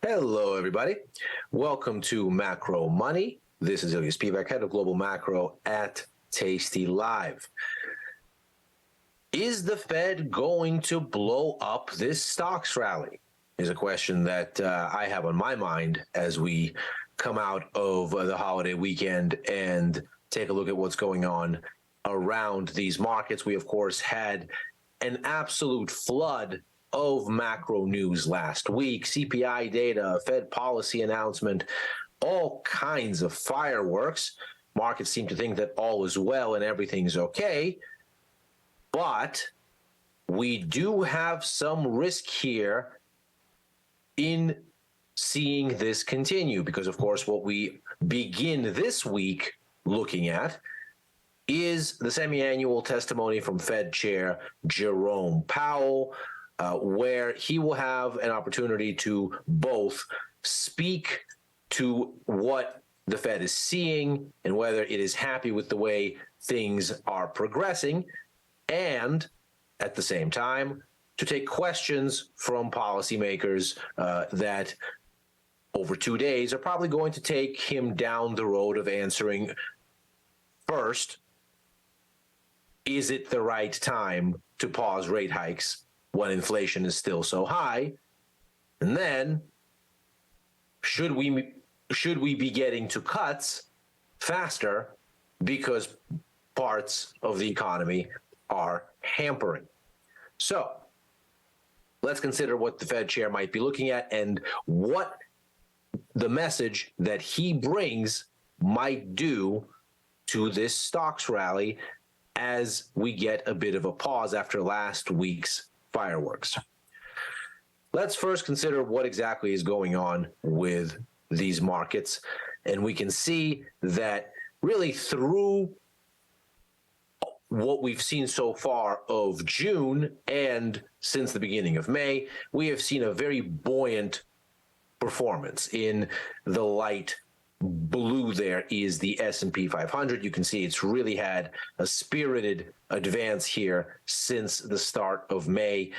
Hello, everybody. Welcome to Macro Money. This is Ilya Spivak, head of global macro at tastylive. Is the Fed going to blow up this stocks rally? Is a question that I have on my mind as we come out of the holiday weekend and take a look at what's going on around these markets. We, of course, had an absolute flood of macro news last week. CPI data, Fed policy announcement, all kinds of fireworks. Markets seem to think that all is well and everything's okay. But we do have some risk here in seeing this continue because, of course, what we begin this week looking at is the semi-annual testimony from Fed Chair Jerome Powell, where he will have an opportunity to both speak to what the Fed is seeing and whether it is happy with the way things are progressing, and at the same time, to take questions from policymakers that over 2 days are probably going to take him down the road of answering first, is it the right time to pause rate hikes when inflation is still so high? And then, should we be getting to cuts faster because parts of the economy are hampering? So let's consider what the Fed chair might be looking at and what the message that he brings might do to this stocks rally as we get a bit of a pause after last week's fireworks. Let's first consider what exactly is going on with these markets. And we can see that really through what we've seen so far of June and since the beginning of May, we have seen a very buoyant performance. In the light blue there is the S&P 500. You can see it's really had a spirited advance here since the start of May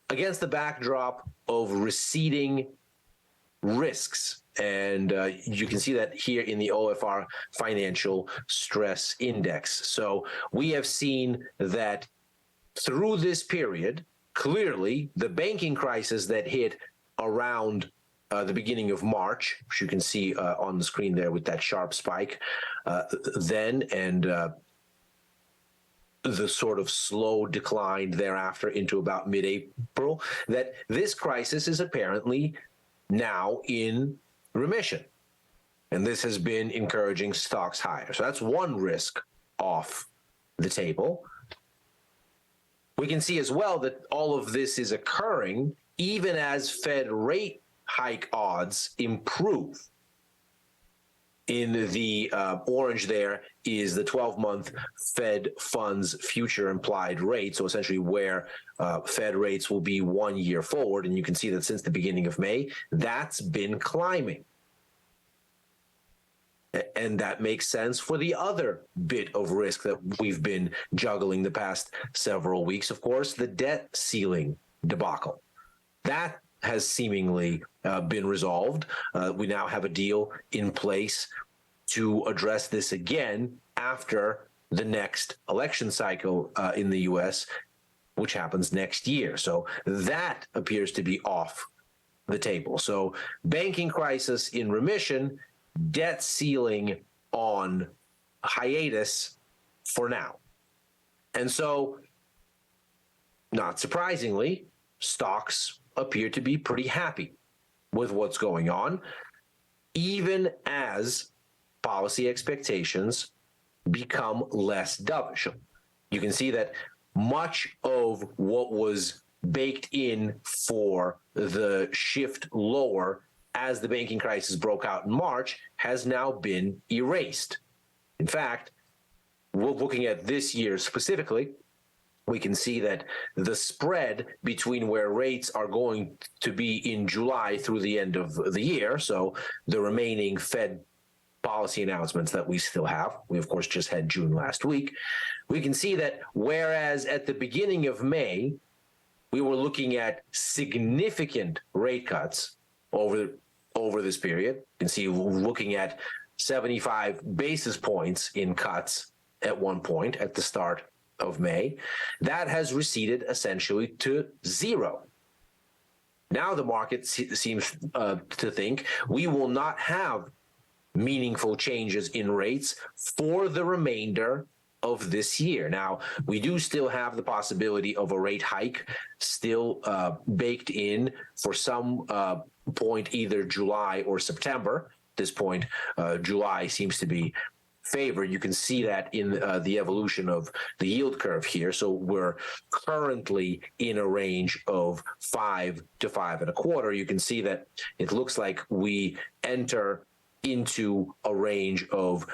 against the backdrop of receding risks. And you can see that here in the OFR Financial Stress Index. So we have seen that through this period, clearly the banking crisis that hit around the beginning of March, which you can see on the screen there with that sharp spike then, and the sort of slow decline thereafter into about mid-April, that this crisis is apparently now in remission. And this has been encouraging stocks higher. So that's one risk off the table. We can see as well that all of this is occurring even as Fed rate hike odds improve. In the orange there is the 12-month Fed funds future implied rate, so essentially where Fed rates will be 1 year forward, and you can see that since the beginning of May, that's been climbing. And that makes sense for the other bit of risk that we've been juggling the past several weeks, of course, the debt ceiling debacle. That has seemingly been resolved. We now have a deal in place to address this again after the next election cycle in the U.S., which happens next year. So that appears to be off the table. So banking crisis in remission, debt ceiling on hiatus for now. And so, not surprisingly, stocks appear to be pretty happy with what's going on, even as policy expectations become less dovish. You can see that much of what was baked in for the shift lower as the banking crisis broke out in March has now been erased. In fact, we're looking at this year specifically, we can see that the spread between where rates are going to be in July through the end of the year, so the remaining Fed policy announcements that we still have, we of course just had June last week, we can see that whereas at the beginning of May, we were looking at significant rate cuts over over this period. You can see looking at 75 basis points in cuts at one point at the start of May. That has receded essentially to zero. Now the market seems to think we will not have meaningful changes in rates for the remainder of this year. Now, we do still have the possibility of a rate hike still baked in for some point, either July or September. At this point, July seems to be favored. You can see that in the evolution of the yield curve here. So we're currently in a range of 5 to 5.25. You can see that it looks like we enter into a range of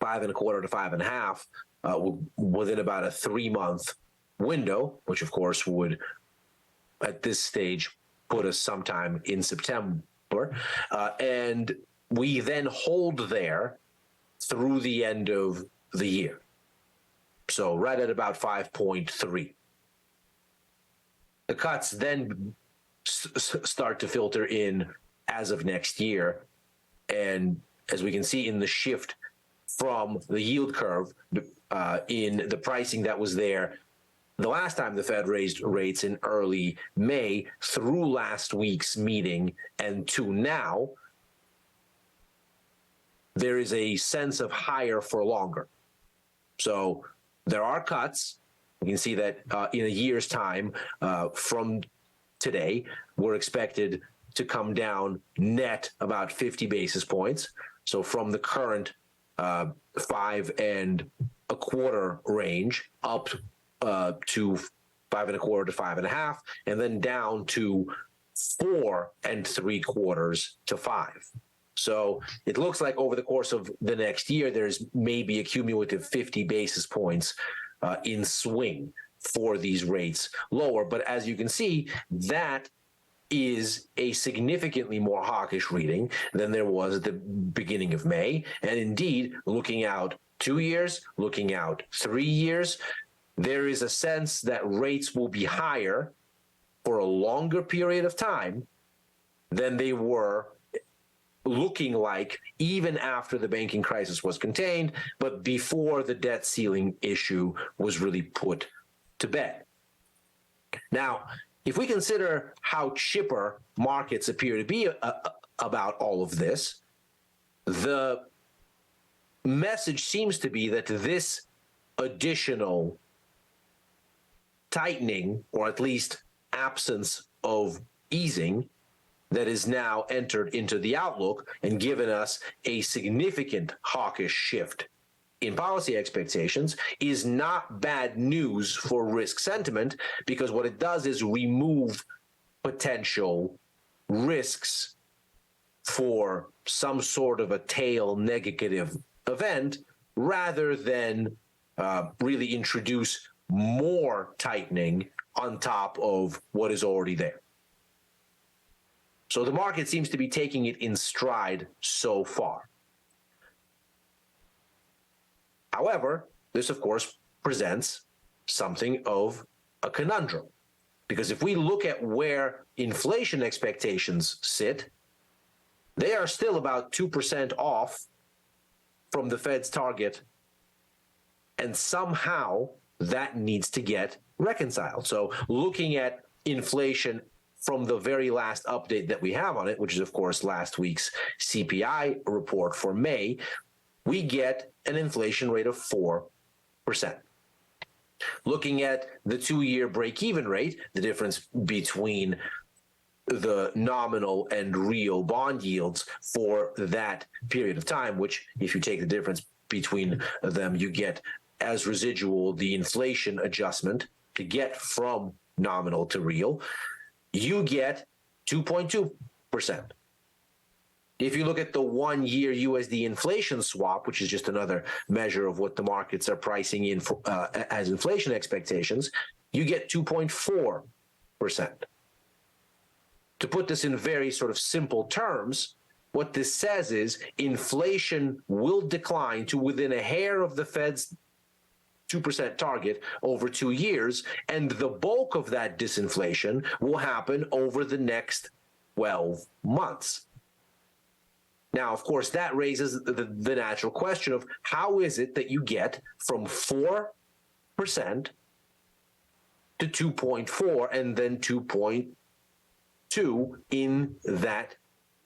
5.25 to 5.5 within about a 3-month window, which of course would, at this stage, put us sometime in September. And we then hold there through the end of the year. So right at about 5.3. The cuts then start to filter in as of next year. And as we can see in the shift from the yield curve in the pricing that was there the last time the Fed raised rates in early May through last week's meeting and to now, there is a sense of higher for longer. So there are cuts. We can see that in a year's time from today, we're expected to come down net about 50 basis points. So from the current 5.25 range up to 5.25 to 5.5, and then down to 4.75 to 5. So it looks like over the course of the next year, there's maybe a cumulative 50 basis points in swing for these rates lower. But as you can see, that is a significantly more hawkish reading than there was at the beginning of May. And indeed, looking out 2 years, looking out 3 years, there is a sense that rates will be higher for a longer period of time than they were looking like even after the banking crisis was contained, but before the debt ceiling issue was really put to bed. Now, if we consider how chipper markets appear to be about all of this, the message seems to be that this additional tightening, or at least absence of easing, that is now entered into the outlook and given us a significant hawkish shift in policy expectations, is not bad news for risk sentiment, because what it does is remove potential risks for some sort of a tail negative event, rather than really introduce more tightening on top of what is already there. So the market seems to be taking it in stride so far. However, this, of course, presents something of a conundrum, because if we look at where inflation expectations sit, they are still about 2% off from the Fed's target, and somehow that needs to get reconciled. So looking at inflation from the very last update that we have on it, which is, of course, last week's CPI report for May, we get an inflation rate of 4%. Looking at the 2-year break-even rate, the difference between the nominal and real bond yields for that period of time, which, if you take the difference between them, you get as residual the inflation adjustment to get from nominal to real, you get 2.2%. If you look at the 1-year USD inflation swap, which is just another measure of what the markets are pricing in for, as inflation expectations, you get 2.4%. To put this in very sort of simple terms, what this says is inflation will decline to within a hair of the Fed's 2% target over 2 years, and the bulk of that disinflation will happen over the next 12 months. Now, of course, that raises the natural question of how is it that you get from 4% to 2.4 and then 2.2 in that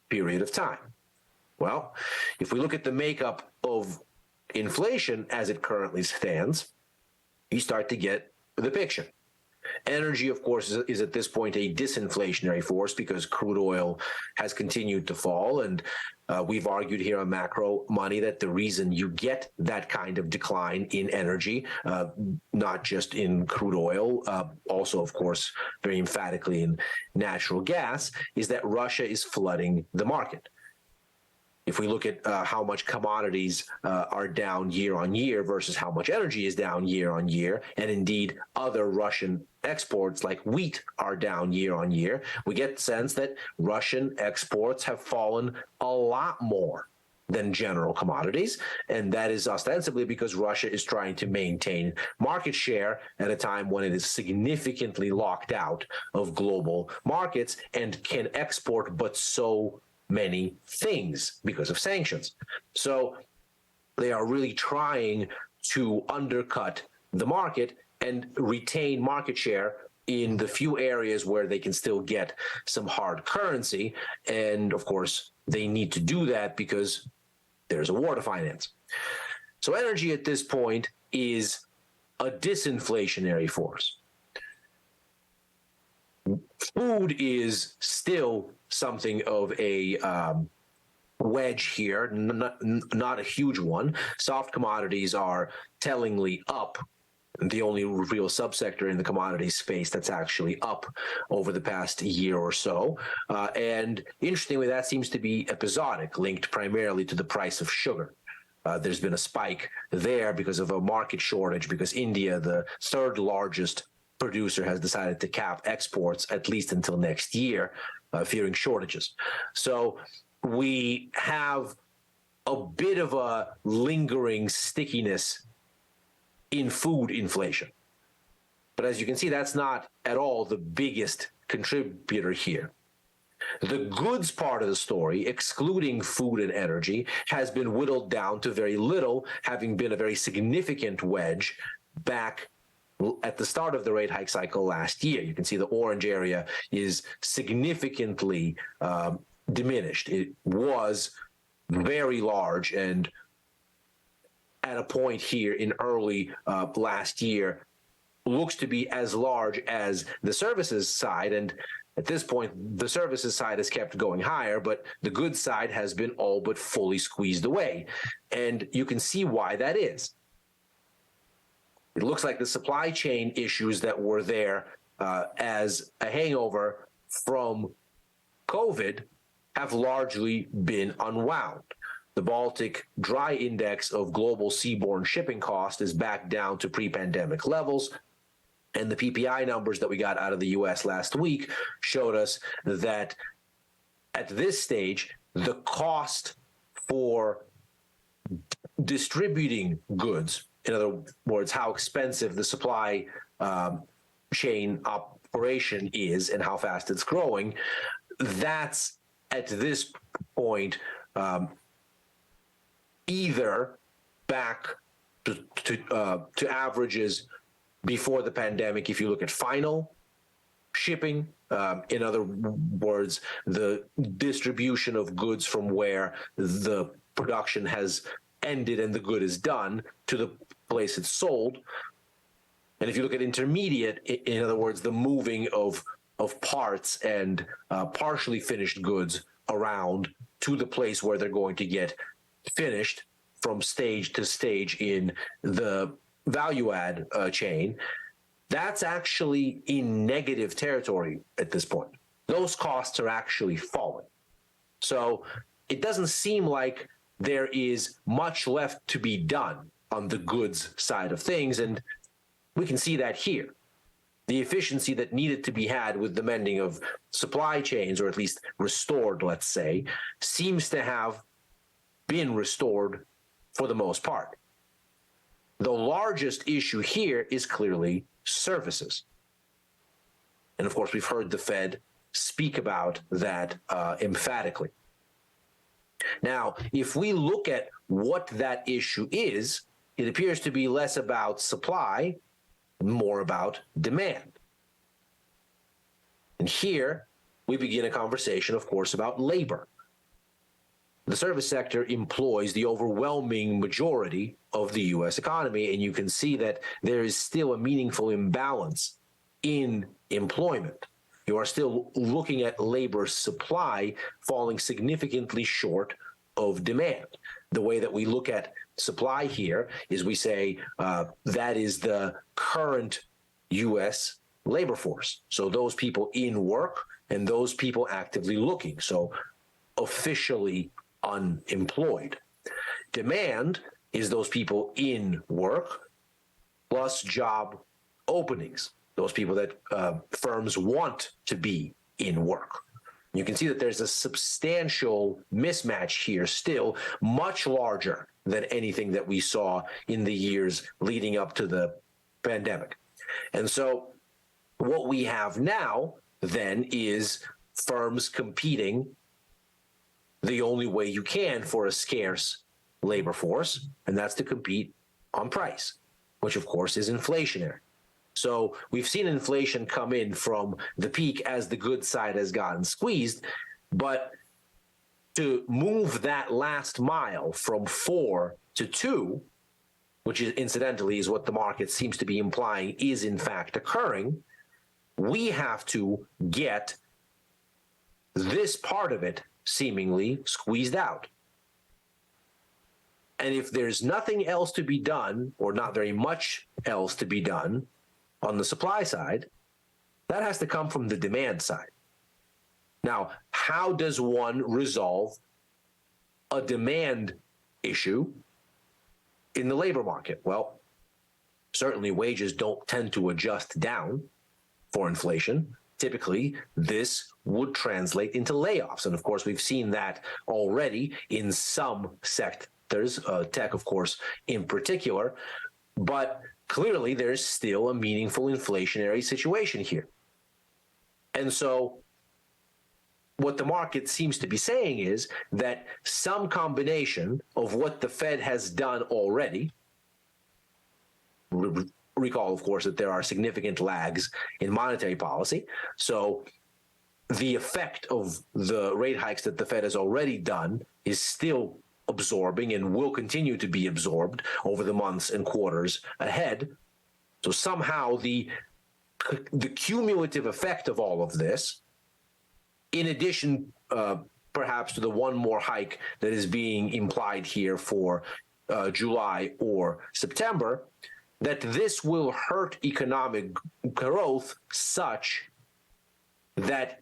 period of time? Well, if we look at the makeup of inflation as it currently stands, you start to get the picture. Energy, of course, is at this point a disinflationary force because crude oil has continued to fall. And we've argued here on Macro Money that the reason you get that kind of decline in energy, not just in crude oil, also, of course, very emphatically in natural gas, is that Russia is flooding the market. If we look at how much commodities are down year on year versus how much energy is down year on year, and indeed other Russian exports like wheat are down year on year, we get the sense that Russian exports have fallen a lot more than general commodities, and that is ostensibly because Russia is trying to maintain market share at a time when it is significantly locked out of global markets and can export but so many things because of sanctions. So they are really trying to undercut the market and retain market share in the few areas where they can still get some hard currency. And of course, they need to do that because there's a war to finance. So energy at this point is a disinflationary force. Food is still something of a wedge here, not a huge one. Soft commodities are tellingly up. The only real subsector in the commodities space that's actually up over the past year or so. And interestingly, that seems to be episodic, linked primarily to the price of sugar. There's been a spike there because of a market shortage, because India, the third largest producer, has decided to cap exports at least until next year, fearing shortages. So we have a bit of a lingering stickiness in food inflation. But as you can see, that's not at all the biggest contributor here. The goods part of the story, excluding food and energy, has been whittled down to very little, having been a very significant wedge back at the start of the rate hike cycle last year. You can see the orange area is significantly diminished. It was very large, and at a point here in early last year, looks to be as large as the services side. And at this point, the services side has kept going higher, but the goods side has been all but fully squeezed away. And you can see why that is. It looks like the supply chain issues that were there as a hangover from COVID have largely been unwound. The Baltic Dry Index of global seaborne shipping cost is back down to pre-pandemic levels. And the PPI numbers that we got out of the US last week showed us that at this stage, the cost for distributing goods, in other words, how expensive the supply chain operation is and how fast it's growing, that's at this point either back to averages before the pandemic if you look at final shipping. In other words, the distribution of goods from where the production has ended and the good is done to the place it's sold. And if you look at intermediate, in other words, the moving of parts and partially finished goods around to the place where they're going to get finished from stage to stage in the value add chain, that's actually in negative territory at this point. Those costs are actually falling. So it doesn't seem like there is much left to be done on the goods side of things, and we can see that here. The efficiency that needed to be had with the mending of supply chains, or at least restored, let's say, seems to have been restored for the most part. The largest issue here is clearly services. And of course, we've heard the Fed speak about that emphatically. Now, if we look at what that issue is, it appears to be less about supply, more about demand. And here we begin a conversation, of course, about labor. The service sector employs the overwhelming majority of the U.S. economy, and you can see that there is still a meaningful imbalance in employment. You are still looking at labor supply falling significantly short of demand. The way that we look at supply here is we say that is the current U.S. labor force. So those people in work and those people actively looking. So officially unemployed. Demand is those people in work plus job openings, those people that firms want to be in work. You can see that there's a substantial mismatch here still, much larger than anything that we saw in the years leading up to the pandemic. And so what we have now then is firms competing the only way you can for a scarce labor force, and that's to compete on price, which of course is inflationary. So we've seen inflation come in from the peak as the good side has gotten squeezed, but to move that last mile from 4 to 2, which is incidentally is what the market seems to be implying is in fact occurring, we have to get this part of it seemingly squeezed out. And if there's nothing else to be done, or not very much else to be done on the supply side, that has to come from the demand side. Now, how does one resolve a demand issue in the labor market? Well, certainly wages don't tend to adjust down for inflation. Typically, this would translate into layoffs. And of course, we've seen that already in some sectors, tech, of course, in particular. But clearly, there's still a meaningful inflationary situation here. And so what the market seems to be saying is that some combination of what the Fed has done already, recall, of course, that there are significant lags in monetary policy. So the effect of the rate hikes that the Fed has already done is still absorbing and will continue to be absorbed over the months and quarters ahead. So somehow the cumulative effect of all of this, in addition perhaps to the one more hike that is being implied here for July or September, that this will hurt economic growth such that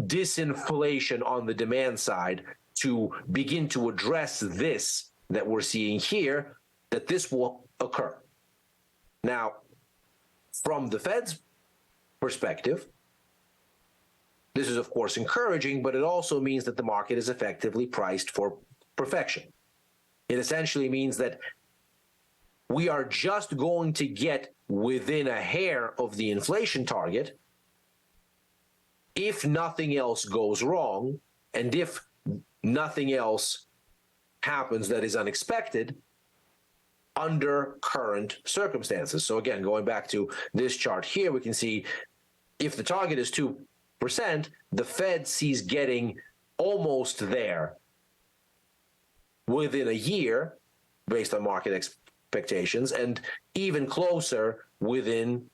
disinflation on the demand side to begin to address this that we're seeing here, that this will occur. Now, from the Fed's perspective, this is, of course, encouraging, but it also means that the market is effectively priced for perfection. It essentially means that we are just going to get within a hair of the inflation target if nothing else goes wrong, and if nothing else happens that is unexpected under current circumstances. So again, going back to this chart here, we can see if the target is 2%, the Fed sees getting almost there within a year based on market expectations, and even closer within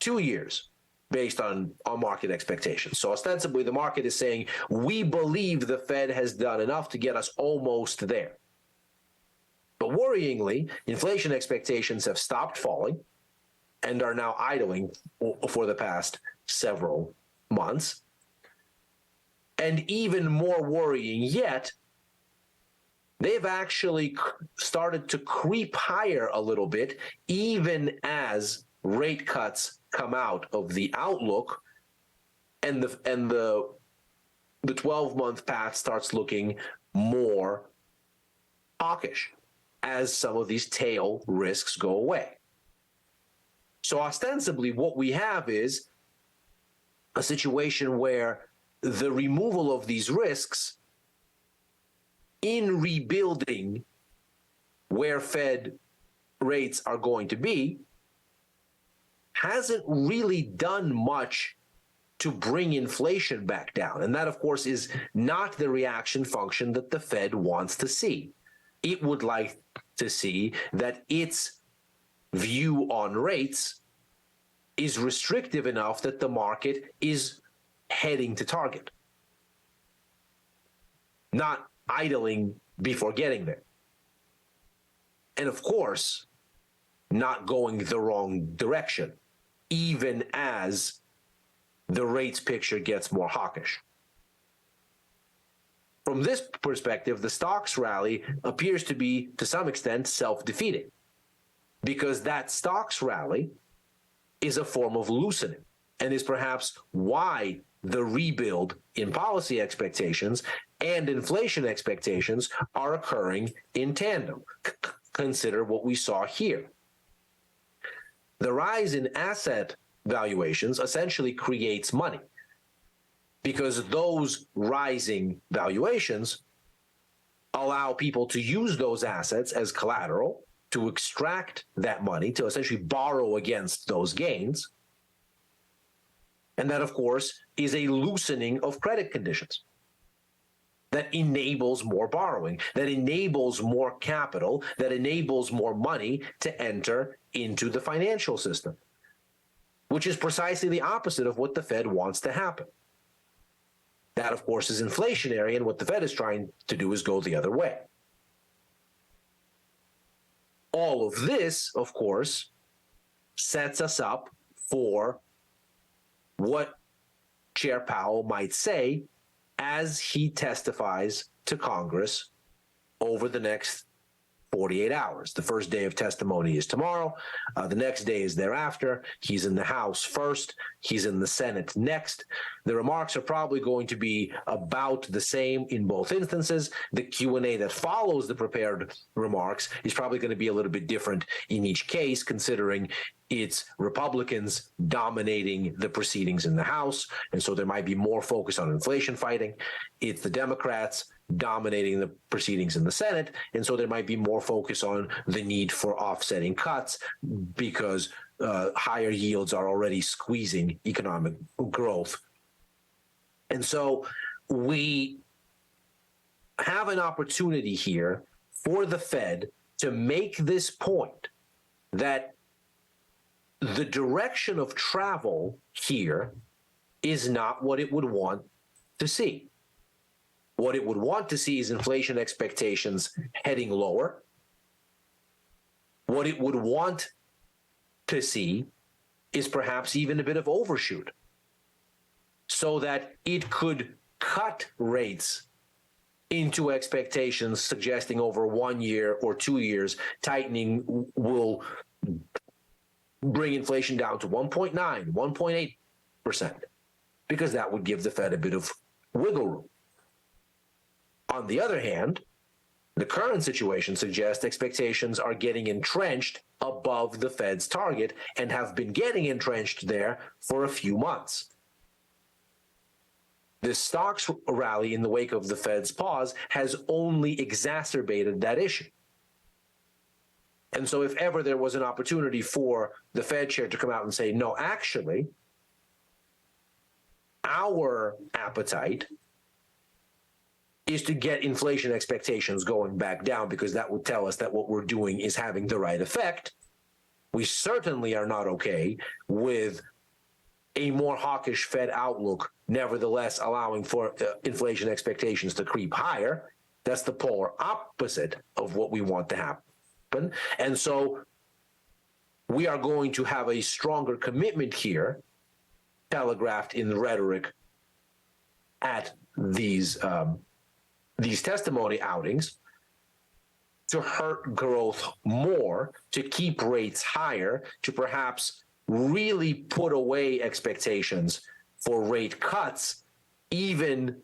2 years based on market expectations. So ostensibly, the market is saying, we believe the Fed has done enough to get us almost there. But worryingly, inflation expectations have stopped falling and are now idling for the past several months. And even more worrying yet, they've actually started to creep higher a little bit, even as rate cuts come out of the outlook, and the 12-month path starts looking more hawkish as some of these tail risks go away. So ostensibly, what we have is a situation where the removal of these risks in rebuilding where Fed rates are going to be hasn't really done much to bring inflation back down. And that, of course, is not the reaction function that the Fed wants to see. It would like to see that its view on rates is restrictive enough that the market is heading to target, not idling before getting there. And of course, not going the wrong direction, even as the rates picture gets more hawkish. From this perspective, the stocks rally appears to be, to some extent, self-defeating, because that stocks rally is a form of loosening and is perhaps why the rebuild in policy expectations and inflation expectations are occurring in tandem. Consider what we saw here. The rise in asset valuations essentially creates money, because those rising valuations allow people to use those assets as collateral to extract that money, to essentially borrow against those gains. And that, of course, is a loosening of credit conditions that enables more borrowing, that enables more capital, that enables more money to enter into the financial system, which is precisely the opposite of what the Fed wants to happen. That, of course, is inflationary, and what the Fed is trying to do is go the other way. All of this, of course, sets us up for what Chair Powell might say as he testifies to Congress over the next 48 hours. The first day of testimony is tomorrow. The next day is thereafter. He's in the House first. He's in the Senate next. The remarks are probably going to be about the same in both instances. The Q&A that follows the prepared remarks is probably going to be a little bit different in each case, considering it's Republicans dominating the proceedings in the House, and so there might be more focus on inflation fighting. It's the Democrats dominating the proceedings in the Senate, and so there might be more focus on the need for offsetting cuts because higher yields are already squeezing economic growth. And so we have an opportunity here for the Fed to make this point that the direction of travel here is not what it would want to see. What it would want to see is inflation expectations heading lower. What it would want to see is perhaps even a bit of overshoot, so that it could cut rates into expectations suggesting over 1 year or 2 years tightening will bring inflation down to 1.9, 1.8%, because that would give the Fed a bit of wiggle room. On the other hand, the current situation suggests expectations are getting entrenched above the Fed's target and have been getting entrenched there for a few months. The stocks rally in the wake of the Fed's pause has only exacerbated that issue. And so if ever there was an opportunity for the Fed chair to come out and say, no, actually, our appetite is to get inflation expectations going back down, because that would tell us that what we're doing is having the right effect. We certainly are not okay with a more hawkish Fed outlook, nevertheless allowing for inflation expectations to creep higher. That's the polar opposite of what we want to happen. And so we are going to have a stronger commitment here, telegraphed in the rhetoric at these testimony outings, to hurt growth more, to keep rates higher, to perhaps really put away expectations for rate cuts, even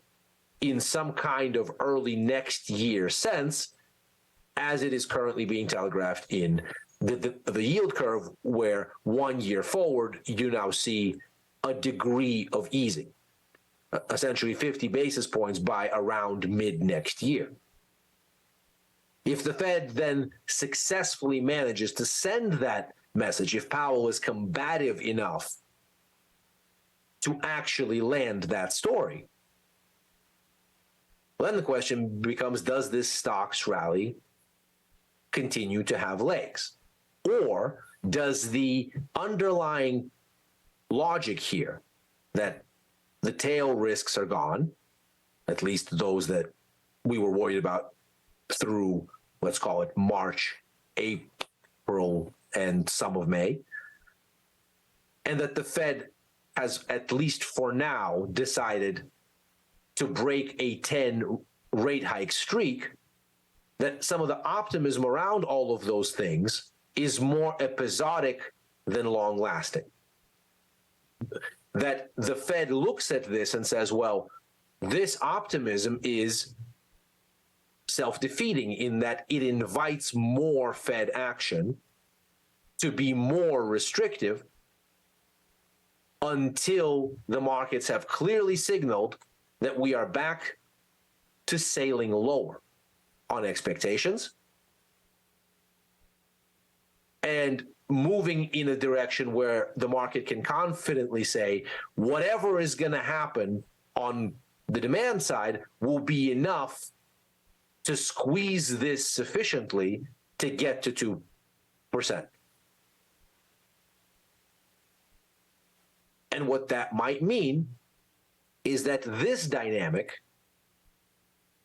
in some kind of early next year sense, as it is currently being telegraphed in the yield curve, where 1 year forward, you now see a degree of easing, essentially 50 basis points by around mid next year. If the Fed then successfully manages to send that message, if Powell is combative enough to actually land that story, then the question becomes, does this stocks rally continue to have legs? Or does the underlying logic here that the tail risks are gone, at least those that we were worried about through, let's call it March, April, and some of May, and that the Fed has, at least for now, decided to break a 10 rate hike streak, that some of the optimism around all of those things is more episodic than long-lasting. That the Fed looks at this and says, well, this optimism is self-defeating in that it invites more Fed action to be more restrictive until the markets have clearly signaled that we are back to sailing lower on expectations and moving in a direction where the market can confidently say whatever is going to happen on the demand side will be enough to squeeze this sufficiently to get to 2%. And what that might mean is that this dynamic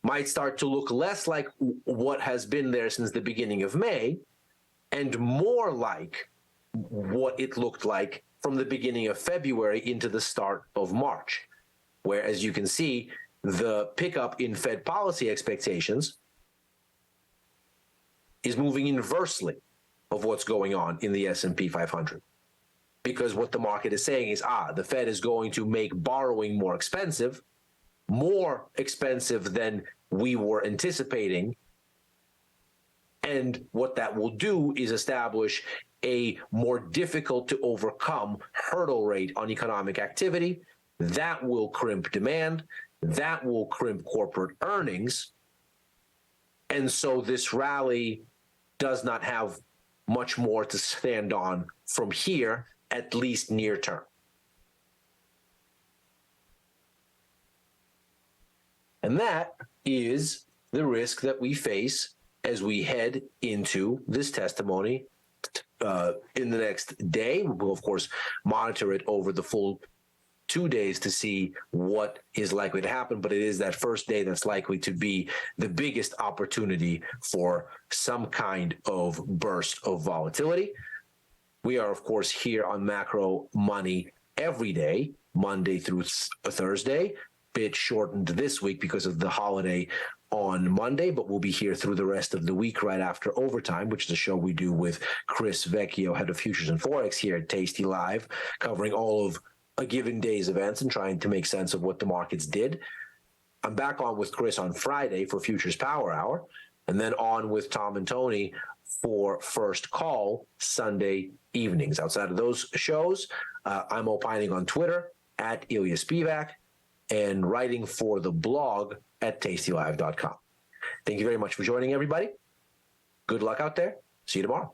might start to look less like what has been there since the beginning of May and more like what it looked like from the beginning of February into the start of March, where, as you can see, the pickup in Fed policy expectations is moving inversely of what's going on in the S&P 500. Because what the market is saying is, the Fed is going to make borrowing more expensive than we were anticipating. And what that will do is establish a more difficult to overcome hurdle rate on economic activity. That will crimp demand. That will crimp corporate earnings. And so this rally does not have much more to stand on from here, at least near term. And that is the risk that we face as we head into this testimony in the next day. We'll, of course, monitor it over the full 2 days to see what is likely to happen, but it is that first day that's likely to be the biggest opportunity for some kind of burst of volatility. We are, of course, here on Macro Money every day, Monday through Thursday. Bit shortened this week because of the holiday on Monday, but we'll be here through the rest of the week right after overtime, which is a show we do with Chris Vecchio, head of Futures and Forex here at Tasty Live, covering all of a given day's events and trying to make sense of what the markets did. I'm back on with Chris on Friday for Futures Power Hour, and then on with Tom and Tony for First Call Sunday evenings. Outside of those shows, I'm opining on Twitter at Ilya Spivak and writing for the blog at tastylive.com. Thank you very much for joining, everybody. Good luck out there. See you tomorrow.